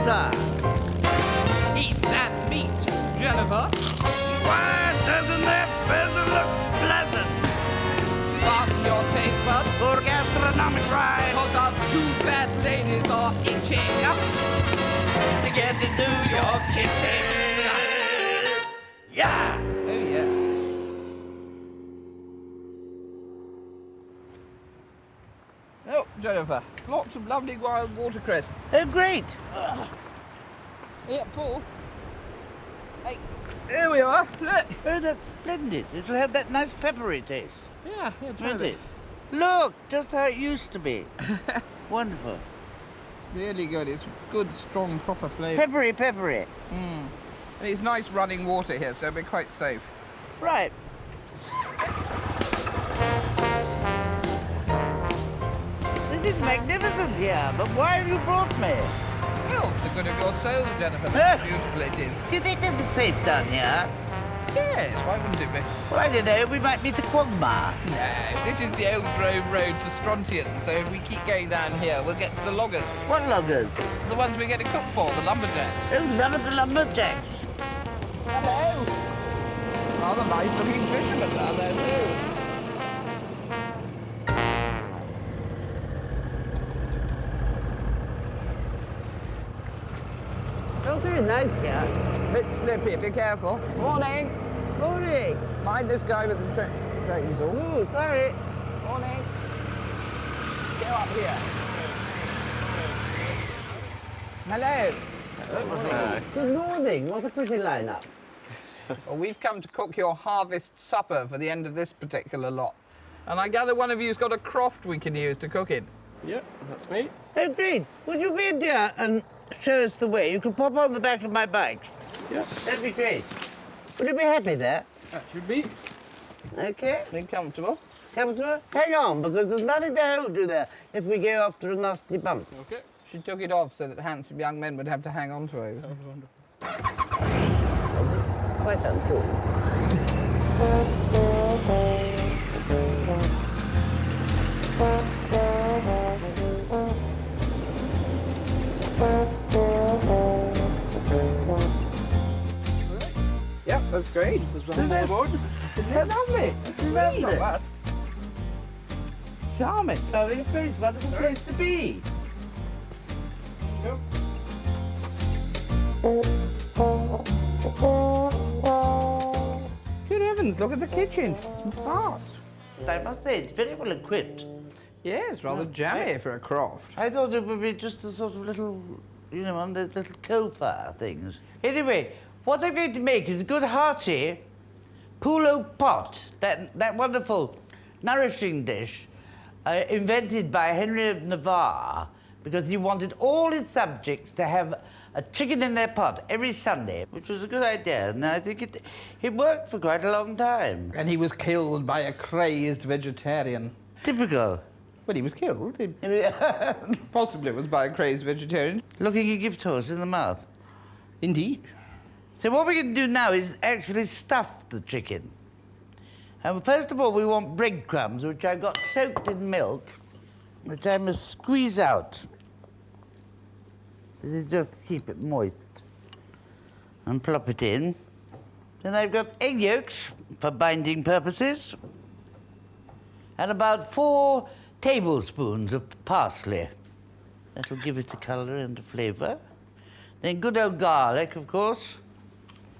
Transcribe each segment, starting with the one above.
sir. Eat that meat, Jennifer. Why doesn't that feather look pleasant? Fasten your taste buds, For gastronomic ride. cause us two fat ladies are itching to get into your kitchen. Yeah. Oh, yes. Oh, Jennifer, lots of lovely wild watercress. Oh, great. Here, Paul. Hey, here we are. Look. Oh, that's splendid. It'll have that nice peppery taste. Yeah, try Won't it. it? Look, just how it used to be. Wonderful. Really good. It's good, strong, proper flavour. Peppery, peppery. And it's nice running water here, so it'll be quite safe. Right. This is magnificent here, but why have you brought me? Well, for the good of your soul, Jennifer, Yeah. how beautiful it is. Do you think this is safe down here? Yes, why wouldn't it be? Well, I don't know. We might meet the Quagmire. No, this is the old Grove Road to Strontian, so if we keep going down here, we'll get to the loggers. What loggers? The ones we get to cook for, the lumberjacks. Oh, love of the lumberjacks. Hello. Rather nice-looking fishermen down there, too. Oh, very nice here. Bit slippy, be careful. Morning. Morning. Mind this guy with the chainsaw. Oh, sorry. Morning. Go up here. Hello. Good morning. What a pretty lineup. Well, we've come to cook your harvest supper for the end of this particular lot. And I gather one of you's got a croft we can use to cook in. Yep, that's me. Oh, great. Would you be a dear and show us the way? You could pop on the back of my bike. Yep, That'd be great. Would you be happy there? that should be. Okay. Be comfortable. Comfortable? Hang on, because there's nothing to hold you there if we go after a nasty bump. Okay. She took it off so that handsome young men would have to hang on to her. That was wonderful. Quite uncool. Yep, that's great. This was the board. Yeah, lovely. Lovely. Not bad. Charming. Lovely place, wonderful place to be. Yep. Good heavens, look at the kitchen. It's vast. I must say, it's very well equipped. Yes, rather jammy for a croft. I thought it would be just a sort of little, you know, one of those little coal fire things. Anyway, what I'm going to make is a good hearty pulo pot, that wonderful, nourishing dish invented by Henry of Navarre because he wanted all his subjects to have a chicken in their pot every Sunday, which was a good idea, and I think it worked for quite a long time. And he was killed by a crazed vegetarian. Typical. Well, he was killed. Possibly it was by a crazed vegetarian. Looking a gift horse in the mouth. Indeed. So what we're going to do now is actually stuff the chicken. And first of all, we want breadcrumbs, which I've got soaked in milk, which I must squeeze out. This is just to keep it moist. And plop it in. Then I've got egg yolks for binding purposes. And about 4 tablespoons of parsley. That'll give it a colour and a flavour. Then good old garlic, of course.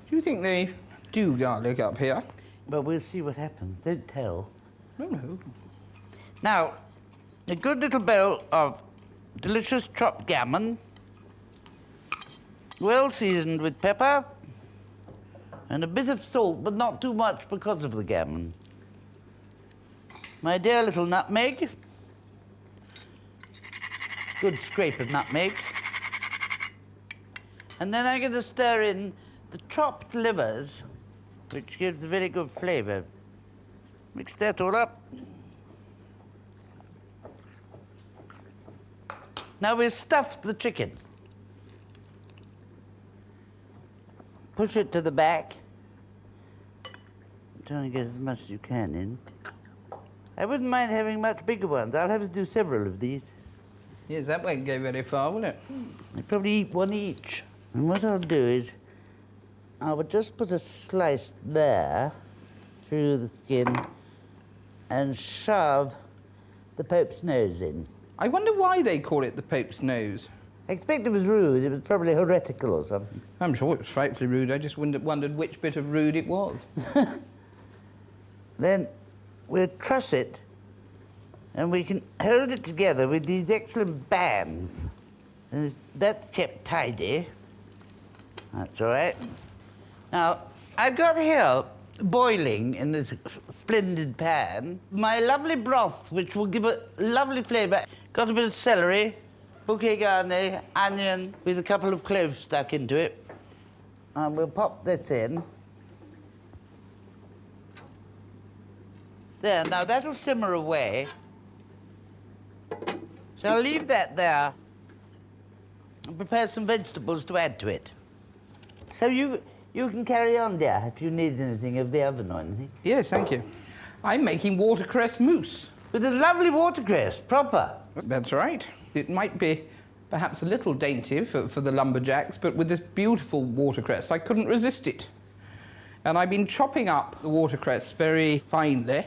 Do you think they do garlic up here? But we'll see what happens. Don't tell. No. Now, a good little bowl of delicious chopped gammon, well seasoned with pepper, and a bit of salt, but not too much because of the gammon. My dear little nutmeg, good scrape of nutmeg. And then I'm going to stir in the chopped livers, which gives a very good flavour. Mix that all up. Now we'll stuff the chicken. Push it to the back. Trying to get as much as you can in. I wouldn't mind having much bigger ones. I'll have to do several of these. Yes, that won't go very far, will it? They probably eat one each. And what I'll do is, I will just put a slice there through the skin and shove the Pope's nose in. I wonder why they call it the Pope's nose. I expect it was rude. It was probably heretical or something. I'm sure it was frightfully rude. I just wondered which bit of rude it was. Then we'll truss it and we can hold it together with these excellent bands. And that's kept tidy. That's all right. Now, I've got here, boiling in this splendid pan, my lovely broth, which will give a lovely flavour. Got a bit of celery, bouquet garni, onion, with a couple of cloves stuck into it. And we'll pop this in. There, now that'll simmer away. So I'll leave that there and prepare some vegetables to add to it. So you can carry on, dear, if you need anything of the oven or anything. Yes, thank you. I'm making watercress mousse. With a lovely watercress, proper. That's right. It might be perhaps a little dainty for the lumberjacks, but with this beautiful watercress, I couldn't resist it. And I've been chopping up the watercress very finely,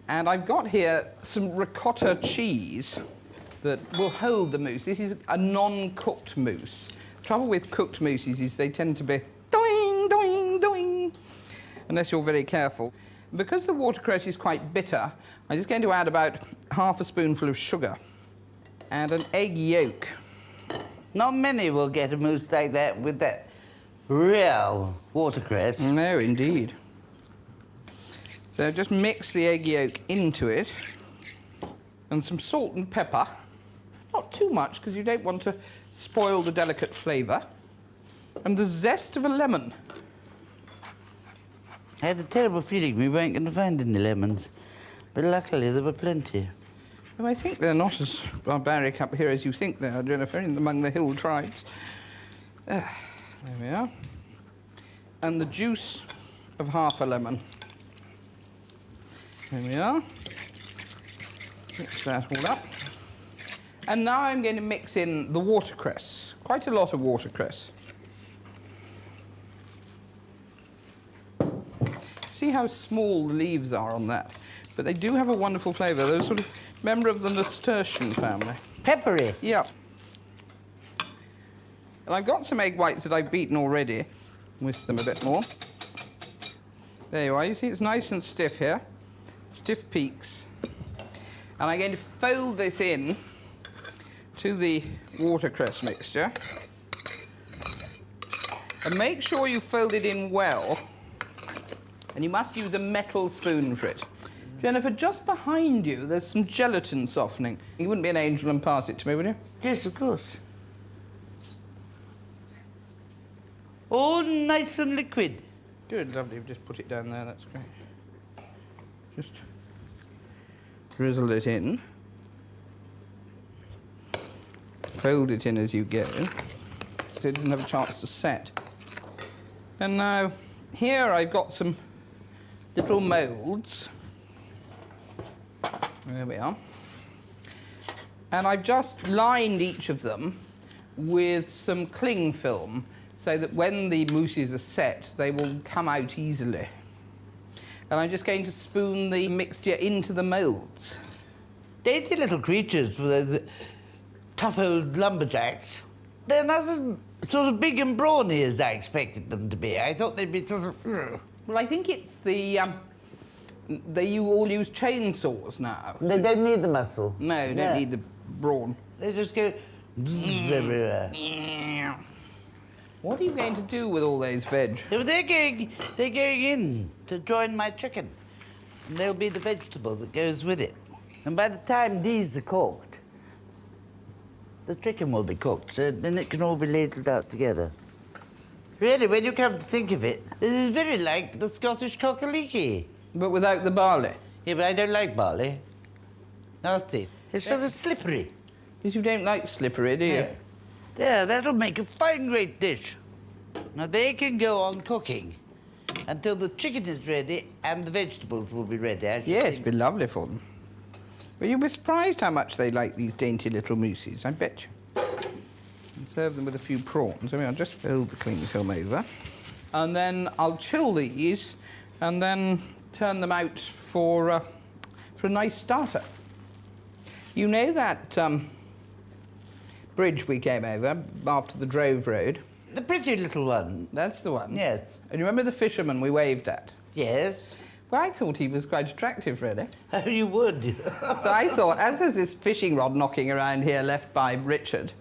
and I've got here some ricotta cheese that will hold the mousse. This is a non-cooked mousse. The trouble with cooked mousses is they tend to be doing, doing, doing, unless you're very careful. Because the watercress is quite bitter, I'm just going to add about half a spoonful of sugar and an egg yolk. Not many will get a mousse like that with that real watercress. No, indeed. So just mix the egg yolk into it and some salt and pepper. Not too much, because you don't want to spoil the delicate flavour. And the zest of a lemon. I had a terrible feeling we weren't going to find any lemons, but luckily there were plenty. Well, I think they're not as barbaric up here as you think they are, Jennifer, among the hill tribes. There we are. And the juice of half a lemon. There we are. Mix that all up. And now I'm going to mix in the watercress. Quite a lot of watercress. See how small the leaves are on that? But they do have a wonderful flavour. They're sort of member of the nasturtium family. Peppery. Yeah. And I've got some egg whites that I've beaten already. Whisk them a bit more. There you are. You see it's nice and stiff here. Stiff peaks. And I'm going to fold this in to the watercress mixture. And make sure you fold it in well. And you must use a metal spoon for it. Jennifer, just behind you, there's some gelatin softening. You wouldn't be an angel and pass it to me, would you? Yes, of course. All nice and liquid. Good, lovely. Just put it down there, that's great. Just drizzle it in. Fold it in as you go, so it doesn't have a chance to set. And now, here I've got some little moulds. There we are. And I've just lined each of them with some cling film so that when the mousses are set, they will come out easily. And I'm just going to spoon the mixture into the moulds. Dainty little creatures for those tough old lumberjacks. They're not as sort of big and brawny as I expected them to be. I thought they'd be sort of... Well, I think it's the... They all use chainsaws now. They don't need the muscle. No, they don't need the brawn. They just go bzzz everywhere. What are you going to do with all those veg? They're going in to join my chicken. And they'll be the vegetable that goes with it. And by the time these are cooked, the chicken will be cooked, so then it can all be ladled out together. Really, when you come to think of it, this is very like the Scottish cockaliki. But without the barley? Yeah, but I don't like barley. Nasty. It's sort of slippery. Because you don't like slippery, do you? Yeah. There, that'll make a fine great dish. Now, they can go on cooking until the chicken is ready and the vegetables will be ready. Yes, it'd be lovely for them. Well, you'll be surprised how much they like these dainty little mousses, I bet you. And serve them with a few prawns. I mean, I'll just fold the cling film over. And then I'll chill these and then turn them out for a nice starter. You know that bridge we came over after the Drove Road? The pretty little one. That's the one. Yes. And you remember the fisherman we waved at? Yes. Well, I thought he was quite attractive, really. Oh, you would. So I thought, as there's this fishing rod knocking around here left by Richard,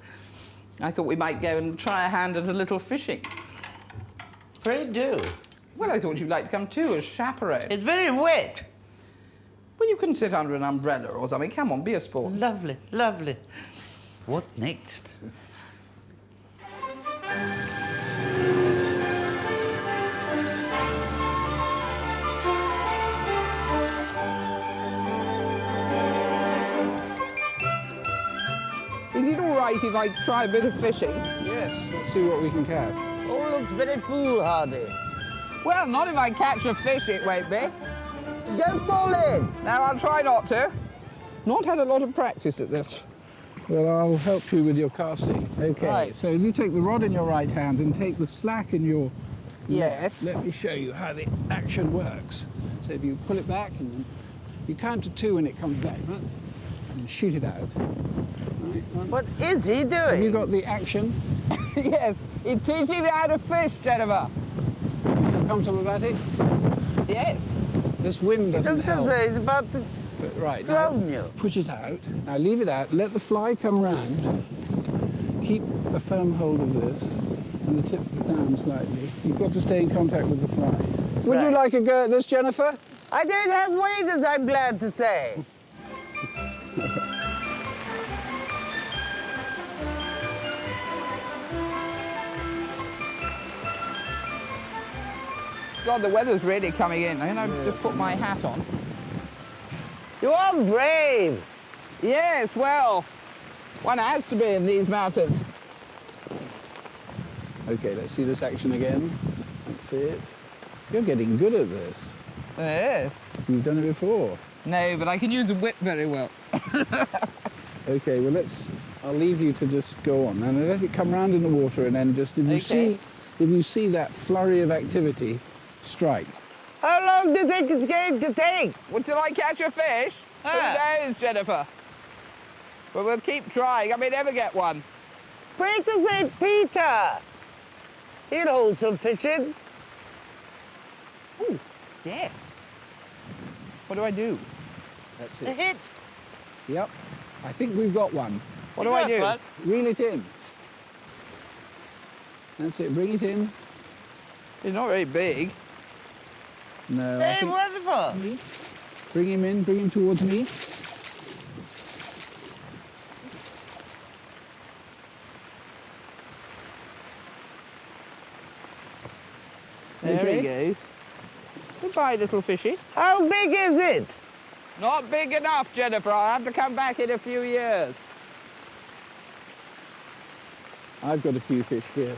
I thought we might go and try a hand at a little fishing. Pray do. Well, I thought you'd like to come too as chaperone. It's very wet. Well, you can sit under an umbrella or something. Come on, be a sport. Lovely, lovely. What next? Is it all right if I try a bit of fishing? Yes, let's see what we can catch. Oh, looks very foolhardy. Well, not if I catch a fish, it won't be. Don't fall in. Now, I'll try not to. Not had a lot of practice at this. Well, I'll help you with your casting. Okay, Right. so if you take the rod in your right hand and take the slack in your Yes. let me show you how the action works. So if you pull it back and then you count to 2 when it comes back, right? And shoot it out. Right, one. What is he doing? Have you got the action? Yes, it teaches me how to fish, Jennifer. You feel comfortable about it? Yes. This wind doesn't Looks as help. though he's about to But right, drown now you. push it out. Now leave it out. Let the fly come round. Keep a firm hold of this and the tip down slightly. You've got to stay in contact with the fly. Would you Right. like a go at this, Jennifer? I don't have waders, I'm glad to say. God, the weather's really coming in. I'm going to just put my hat on. You are brave. Yes, well, one has to be in these matters. Okay, let's see this action again. That's it. You're getting good at this. Yes. You've done it before. No, but I can use a whip very well. Okay, well I'll leave you to just go on. And let it come round in the water and then just, if you see that flurry of activity, strike. How long do you think it's going to take? Well, till I catch a fish? Ah. Who knows, Jennifer? But we'll keep trying. I may never get one. Pray to St. Peter. He'll hold some fish in. Ooh, yes. What do I do? That's A it. hit. Yep. I think we've got one. What do I do? What? Reel it in. That's it. Bring it in. It's not very big. No. I Hey, think- wonderful. Bring him in. Bring him towards me. There Okay. he goes. Goodbye, little fishy. How big is it? Not big enough, Jennifer. I'll have to come back in a few years. I've got a few fish here.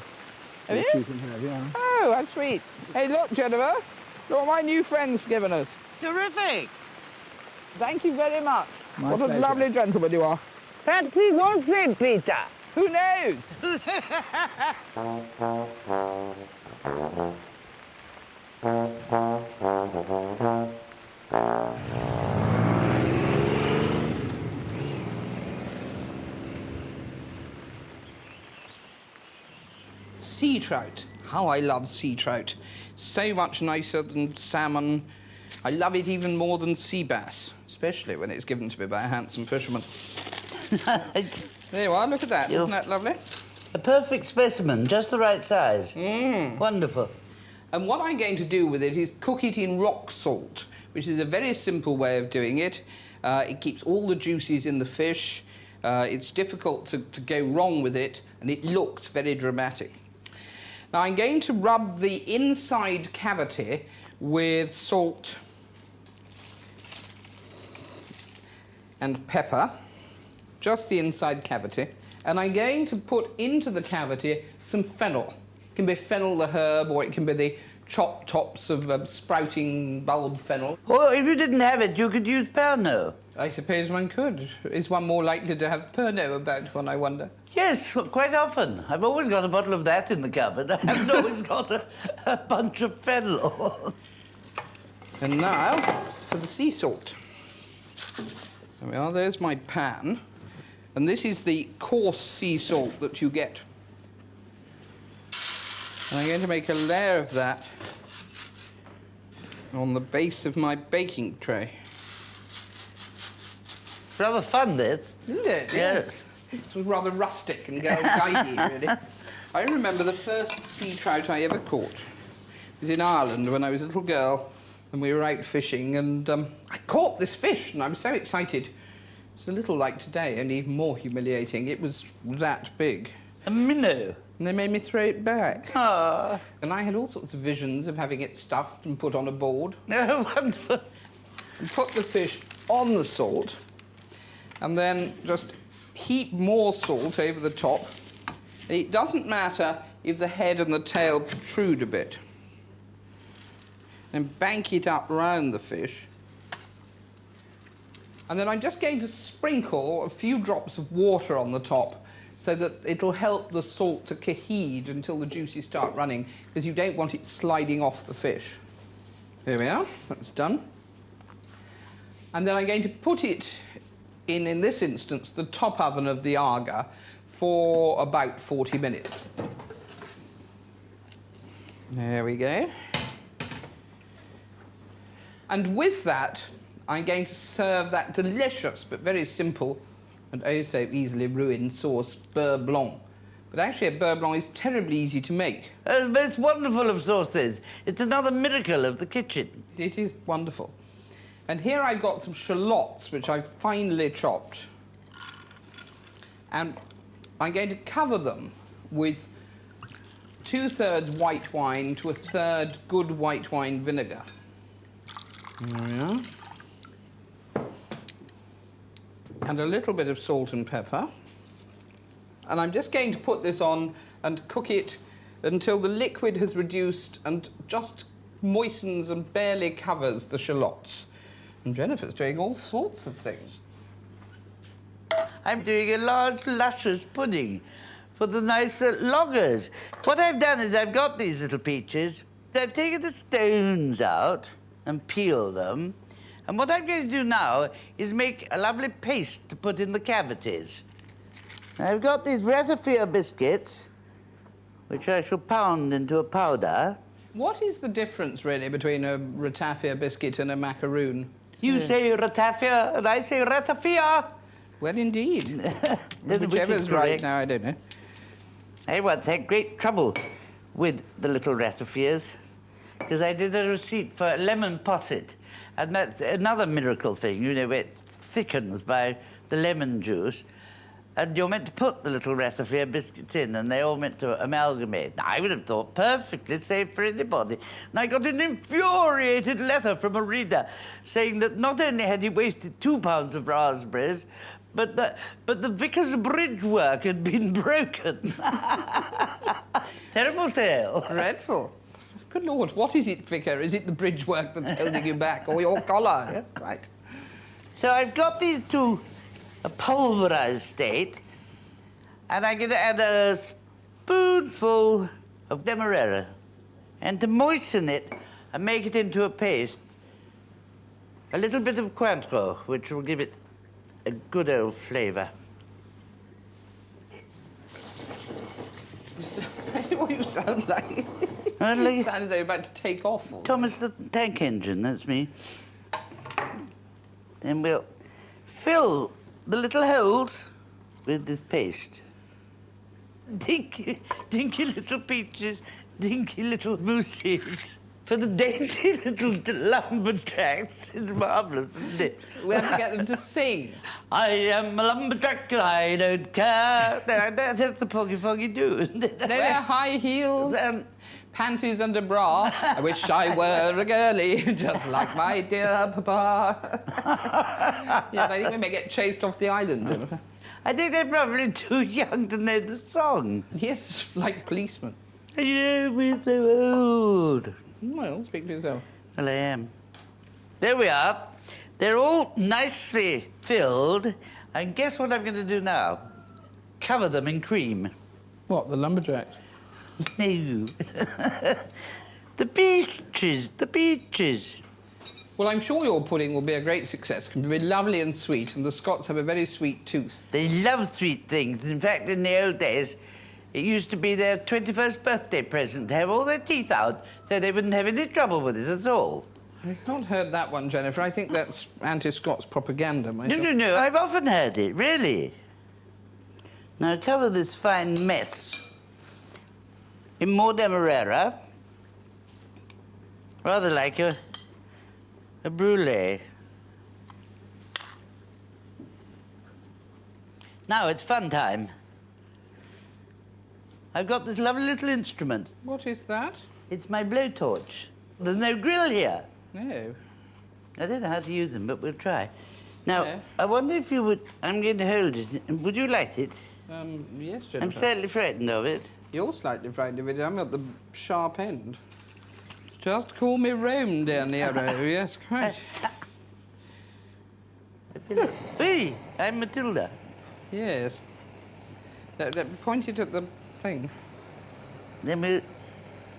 Have that you? you can have, yeah. Oh, that's sweet. Hey, look, Jennifer. Look what my new friend's given us. Terrific. Thank you very much. My what a pleasure. lovely gentleman you are. Perhaps he was St. Peter. Who knows? Sea trout. How I love sea trout. So much nicer than salmon. I love it even more than sea bass, especially when it's given to me by a handsome fisherman. There you are, look at that. Isn't that lovely? A perfect specimen, just the right size. Wonderful. And what I'm going to do with it is cook it in rock salt, which is a very simple way of doing it. It keeps all the juices in the fish. It's difficult to go wrong with it, and it looks very dramatic. Now, I'm going to rub the inside cavity with salt and pepper, just the inside cavity. And I'm going to put into the cavity some fennel. It can be fennel the herb, or it can be the chopped tops of sprouting bulb fennel. Or if you didn't have it, you could use Pernod. I suppose one could. Is one more likely to have Pernod about one, I wonder? Yes, quite often. I've always got a bottle of that in the cupboard. I haven't always got a bunch of fennel. And now for the sea salt. There we are, there's my pan. And this is the coarse sea salt that you get. And I'm going to make a layer of that on the base of my baking tray. Rather fun, this. Isn't it? Yes. It was rather rustic and guidey, really. I remember the first sea trout I ever caught. It was in Ireland when I was a little girl, and we were out fishing, and I caught this fish, and I was so excited. It's a little like today, and even more humiliating. It was that big. A minnow. And they made me throw it back. Ah. And I had all sorts of visions of having it stuffed and put on a board. Oh, wonderful. And put the fish on the salt, and then just heap more salt over the top. And it doesn't matter if the head and the tail protrude a bit. And bank it up round the fish. And then I'm just going to sprinkle a few drops of water on the top so that it'll help the salt to coheed until the juices start running, because you don't want it sliding off the fish. There we are, that's done. And then I'm going to put it in this instance, the top oven of the Aga for about 40 minutes. There we go. And with that, I'm going to serve that delicious but very simple and oh so easily ruined sauce, beurre blanc. But actually, a beurre blanc is terribly easy to make. The most wonderful of sauces. It's another miracle of the kitchen. It is wonderful. And here I've got some shallots, which I've finely chopped. And I'm going to cover them with 2/3 white wine to 1/3 good white wine vinegar. There we are. And a little bit of salt and pepper. And I'm just going to put this on and cook it until the liquid has reduced and just moistens and barely covers the shallots. And Jennifer's doing all sorts of things. I'm doing a large, luscious pudding for the nice loggers. What I've done is I've got these little peaches. I've taken the stones out and peeled them. And what I'm going to do now is make a lovely paste to put in the cavities. I've got these ratafia biscuits, which I shall pound into a powder. What is the difference, really, between a ratafia biscuit and a macaroon? You say ratafia, and I say ratafia. Well, indeed. Which is Whichever's right correct. now, I don't know. I once had great trouble with the little ratafias because I did a receipt for lemon posset, and that's another miracle thing, you know, where it thickens by the lemon juice, and you're meant to put the little ratafia biscuits in, and they're all meant to amalgamate. Now, I would have thought perfectly safe for anybody. And I got an infuriated letter from a reader saying that not only had he wasted 2 pounds of raspberries, but the vicar's bridge work had been broken. Terrible tale. Dreadful. Good Lord, what is it, Vicar? Is it the bridge work that's holding you back, or your collar? Yes, right. So I've got these to a pulverized state, and I'm going to add a spoonful of demerara. And to moisten it and make it into a paste, a little bit of Cointreau, which will give it a good old flavour. What you sound like? Well, You sound as though you're about to take off. Thomas the Tank Engine, that's me. Then we'll fill the little holes with this paste. Dinky, dinky little peaches, dinky little moosies. For the dainty little lumberjacks, it's marvellous, isn't it? We have to get them to sing. I am a lumberjack, I don't care. That's the foggy do, isn't it? No, they're high heels, panties and a bra. I wish I were a girlie, just like my dear papa. Yes, I think we may get chased off the island. I think they're probably too young to know the song. Yes, like policemen. Yeah, we're so old. Well, speak for yourself. Well, I am. There we are. They're all nicely filled, and guess what I'm going to do now? Cover them in cream. What, the lumberjacks? No. The peaches, the peaches. Well, I'm sure your pudding will be a great success. It can be lovely and sweet, and the Scots have a very sweet tooth. They love sweet things. In fact, in the old days, it used to be their 21st birthday present to have all their teeth out so they wouldn't have any trouble with it at all. I've not heard that one, Jennifer. I think that's anti-Scots propaganda, myself. No. I've often heard it, really. Now, cover this fine mess in more demerara, rather like a brulee. Now it's fun time. I've got this lovely little instrument. What is that? It's my blowtorch. There's no grill here. No. I don't know how to use them, but we'll try. Now, Yeah. I wonder if you would... I'm going to hold it. Would you light it? Yes, Jennifer. I'm slightly frightened of it. You're slightly frightened of it. I'm at the sharp end. Just call me Rome, dear Nero. Yes, quite. Hey, I'm Matilda. Yes. Point it at the thing. Then we'll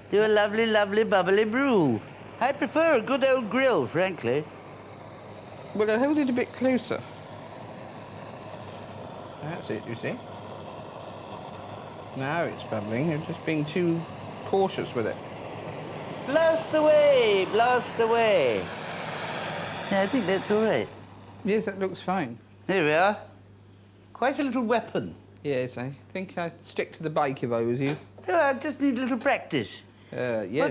do a lovely, lovely, bubbly brew. I prefer a good old grill, frankly. Well, I'll hold it a bit closer. That's it, you see. Now it's bubbling. You're just being too cautious with it. Blast away, blast away. Yeah, I think that's all right. Yes, that looks fine. There we are. Quite a little weapon. Yes, I think I'd stick to the bike if I was you. Oh, I just need a little practice. Yes.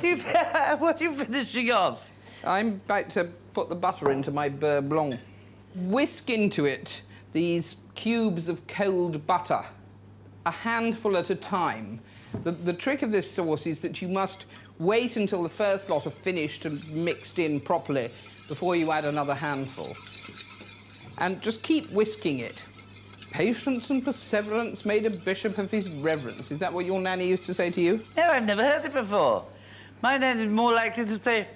What are you finishing off? I'm about to put the butter into my beurre blanc. Whisk into it these cubes of cold butter, a handful at a time. The trick of this sauce is that you must wait until the first lot are finished and mixed in properly before you add another handful. And just keep whisking it. Patience and perseverance made a bishop of his reverence. Is that what your nanny used to say to you? No, I've never heard it before. My nan is more likely to say...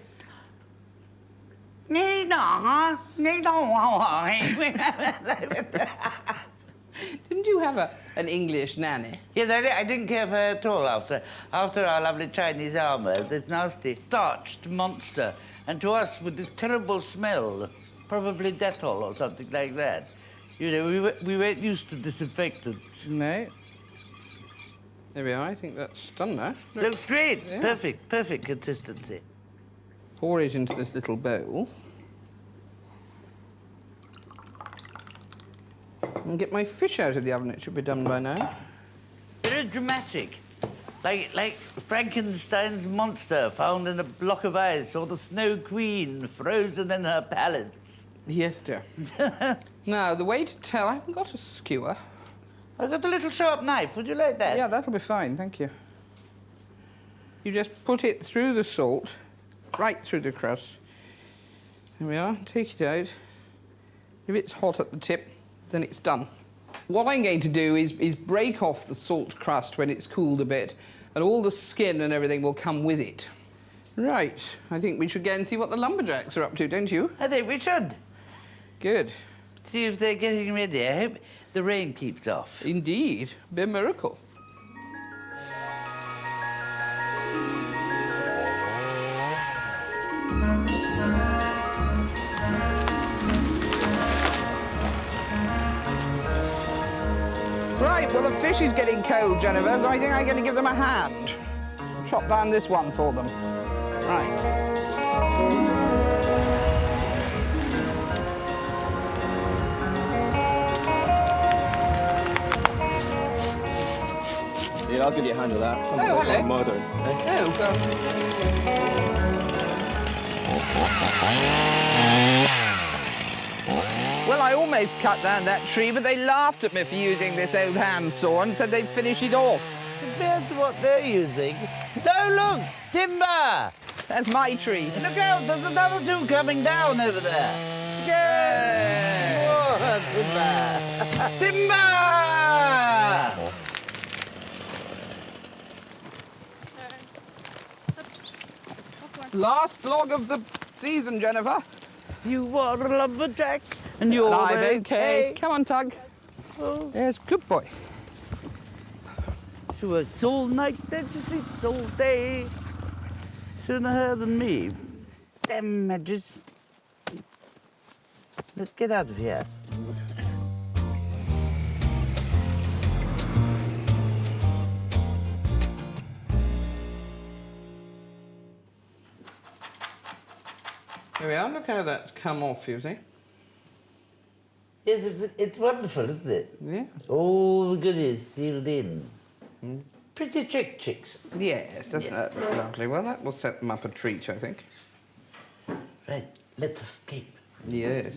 Didn't you have an English nanny? Yes, I didn't care for her at all after our lovely Chinese armour, this nasty, starched monster. And to us, with this terrible smell, probably Dettol or something like that. You know, we weren't used to disinfectants. No. There we are. I think that's done now. Looks great. Yeah. Perfect consistency. Pour it into this little bowl. And get my fish out of the oven. It should be done by now. Very dramatic. Like Frankenstein's monster found in a block of ice, or the Snow Queen frozen in her palace. Yes, dear. Now, the way to tell... I haven't got a skewer. I've got a little sharp knife. Would you like that? Yeah, that'll be fine, thank you. You just put it through the salt, right through the crust. There we are. Take it out. If it's hot at the tip, then it's done. What I'm going to do is break off the salt crust when it's cooled a bit, and all the skin and everything will come with it. Right. I think we should go and see what the lumberjacks are up to, don't you? I think we should. Good. See if they're getting ready. I hope the rain keeps off. Indeed. Be a miracle. Right, well, the fish is getting cold, Jennifer, so I think I'm going to give them a hand. Chop down this one for them. Right. Yeah, I'll give you a hand of that. Something Oh, like hello. modern. Well, I almost cut down that tree, but they laughed at me for using this old handsaw and said they'd finish it off. Compared to what they're using. No, look! Timber! That's my tree. Look out! There's another two coming down over there. Yay! Whoa, timber! Timber! Last log of the season, Jennifer. You are a lumberjack, and you're Alive, okay. Come on, Tug. Oh. Yes, good boy. She works all night, then she sleeps all day. Sooner her than me. Damn Madges. Let's get out of here. Here we are. Look how that's come off, you see. Yes, it's wonderful, isn't it? Yeah. All the goodies sealed in. Pretty chicks. Yes, doesn't that look lovely? Well, that will set them up a treat, I think. Right, let's escape. Yes.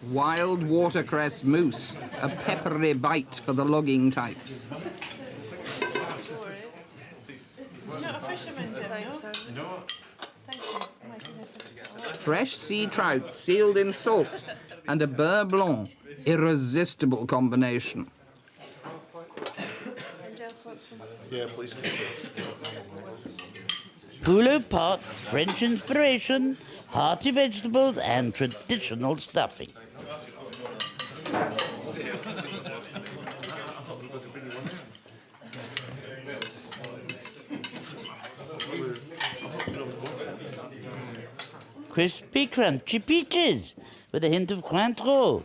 Wild watercress mousse, a peppery bite for the logging types. You're not a fisherman, Jim, no? Thank you. My goodness. Fresh sea trout sealed in salt and a beurre blanc. Irresistible combination. Yeah, please. Poulet pot, French inspiration, hearty vegetables, and traditional stuffing. Crispy, crunchy peaches with a hint of Cointreau.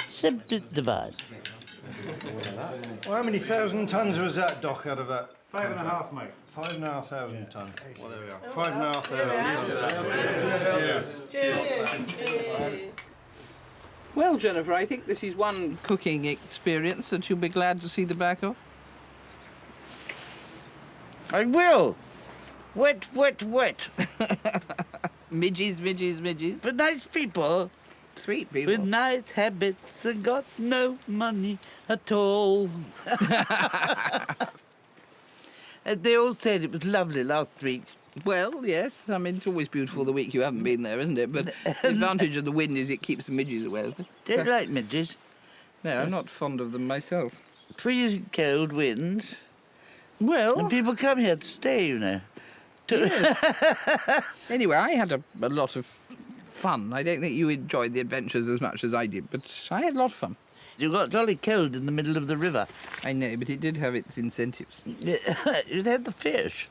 Simply divine. Well, how many thousand tons was that, Doc, out of that? 5.5, mate. 5,500 tons. Well, there we are. 5,500. Cheers. Well, Jennifer, I think this is one cooking experience that you'll be glad to see the back of. I will. Wet, wet, wet. Midges, midges, midges. But nice people Sweet people. with nice habits and got no money at all. And they all said it was lovely last week. Well, yes. I mean, it's always beautiful the week you haven't been there, isn't it? But the advantage of the wind is it keeps the midges away. Isn't it? Don't like midges. No, I'm not fond of them myself. Freezing cold winds. Well, And people come here to stay, you know. anyway, I had a lot of fun. I don't think you enjoyed the adventures as much as I did, but I had a lot of fun. You got jolly cold in the middle of the river. I know, but it did have its incentives. You had the fish.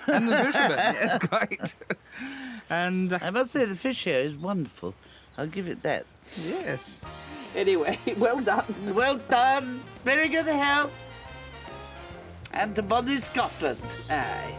And the fishermen, yes, quite. And, I must say the fish here is wonderful. I'll give it that. yes. Anyway, well done. Well done. Very good help. And to bonny Scotland. Aye.